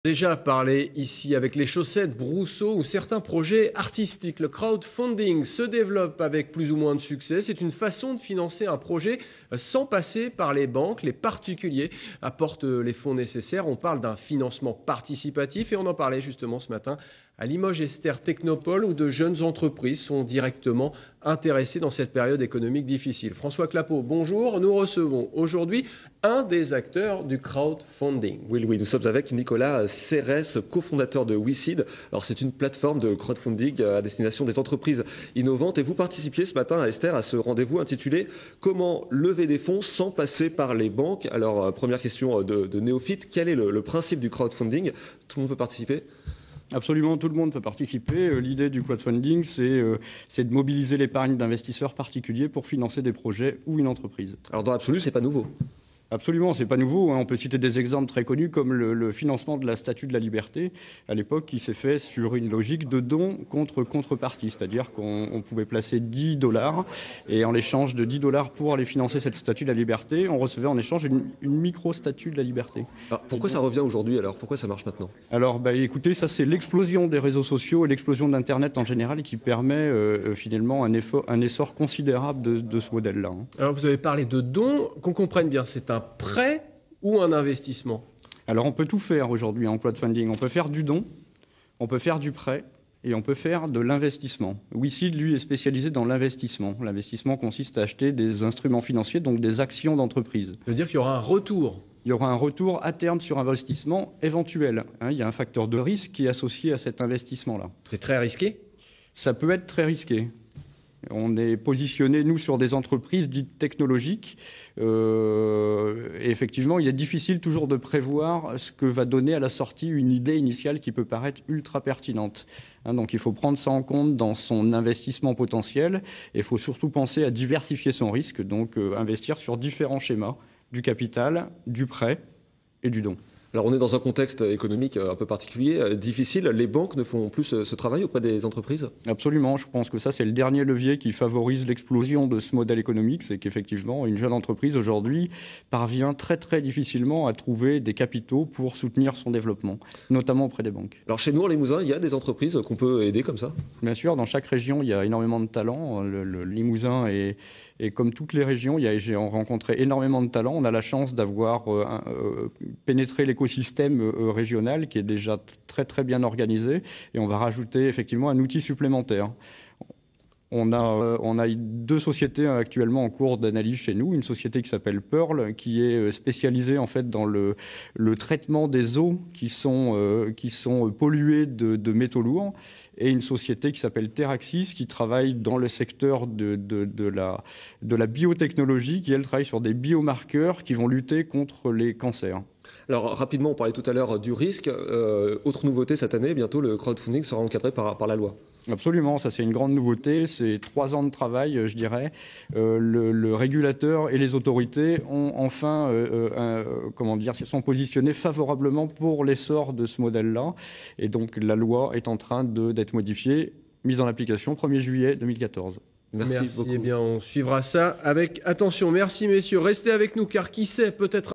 Déjà parlé ici avec les chaussettes, Brousseau ou certains projets artistiques. Le crowdfunding se développe avec plus ou moins de succès. C'est une façon de financer un projet sans passer par les banques. Les particuliers apportent les fonds nécessaires. On parle d'un financement participatif et on en parlait justement ce matin à Limoges Esther Technopole où de jeunes entreprises sont directement intéressées dans cette période économique difficile. François Clapeau, bonjour. Nous recevons aujourd'hui un des acteurs du crowdfunding. Oui, nous sommes avec Nicolas Serres, cofondateur de WeSeed. Alors, c'est une plateforme de crowdfunding à destination des entreprises innovantes. Et vous participiez ce matin, Esther, à ce rendez-vous intitulé « Comment lever des fonds sans passer par les banques ?» Alors, première question de néophyte, quel est le principe du crowdfunding? Tout le monde peut participer? Absolument, tout le monde peut participer. L'idée du crowdfunding, c'est de mobiliser l'épargne d'investisseurs particuliers pour financer des projets ou une entreprise. Alors, dans l'absolu, c'est pas nouveau. Absolument, c'est pas nouveau. On peut citer des exemples très connus comme le financement de la Statue de la Liberté. À l'époque, qui s'est fait sur une logique de don contre contrepartie, c'est-à-dire qu'on pouvait placer $10 et en l'échange de $10 pour aller financer cette Statue de la Liberté, on recevait en échange une micro-statue de la Liberté. Alors, pourquoi ça revient aujourd'hui alors? Pourquoi ça marche maintenant? Alors, écoutez, ça c'est l'explosion des réseaux sociaux et l'explosion d'Internet en général qui permet finalement un essor considérable de ce modèle-là. Alors, vous avez parlé de dons, qu'on comprenne bien, c'est un prêt ou un investissement? Alors on peut tout faire aujourd'hui en crowdfunding. On peut faire du don, on peut faire du prêt et on peut faire de l'investissement. WeSeed, lui, est spécialisé dans l'investissement. L'investissement consiste à acheter des instruments financiers, donc des actions d'entreprise. Ça veut dire qu'il y aura un retour? Il y aura un retour à terme sur investissement éventuel. Il y a un facteur de risque qui est associé à cet investissement-là. C'est très risqué? Ça peut être très risqué. On est positionné, nous, sur des entreprises dites technologiques. Et effectivement, il est difficile toujours de prévoir ce que va donner à la sortie une idée initiale qui peut paraître ultra pertinente. Donc il faut prendre ça en compte dans son investissement potentiel. Et il faut surtout penser à diversifier son risque, donc investir sur différents schémas, du capital, du prêt et du don. Alors on est dans un contexte économique un peu particulier, difficile. Les banques ne font plus ce travail auprès des entreprises? Absolument, je pense que ça c'est le dernier levier qui favorise l'explosion de ce modèle économique. C'est qu'effectivement une jeune entreprise aujourd'hui parvient très très difficilement à trouver des capitaux pour soutenir son développement, notamment auprès des banques. Alors chez nous en Limousin, il y a des entreprises qu'on peut aider comme ça? Bien sûr, dans chaque région il y a énormément de talents. Le Limousin et comme toutes les régions, j'ai rencontré énormément de talents. On a la chance d'avoir pénétré l'écosystème régional qui est déjà très très bien organisé. Et on va rajouter effectivement un outil supplémentaire. On a deux sociétés actuellement en cours d'analyse chez nous. Une société qui s'appelle Pearl, qui est spécialisée en fait dans le traitement des eaux qui sont polluées de métaux lourds. Et une société qui s'appelle Teraxis, qui travaille dans le secteur de la biotechnologie, qui elle travaille sur des biomarqueurs qui vont lutter contre les cancers. Alors rapidement, on parlait tout à l'heure du risque. Autre nouveauté cette année, bientôt le crowdfunding sera encadré par la loi. Absolument, ça c'est une grande nouveauté, c'est 3 ans de travail, je dirais. Le régulateur et les autorités ont enfin, se sont positionnés favorablement pour l'essor de ce modèle-là. Et donc la loi est en train d'être modifiée, mise en application 1er juillet 2014. Merci beaucoup. Eh bien, on suivra ça avec attention. Merci messieurs, restez avec nous car qui sait, peut-être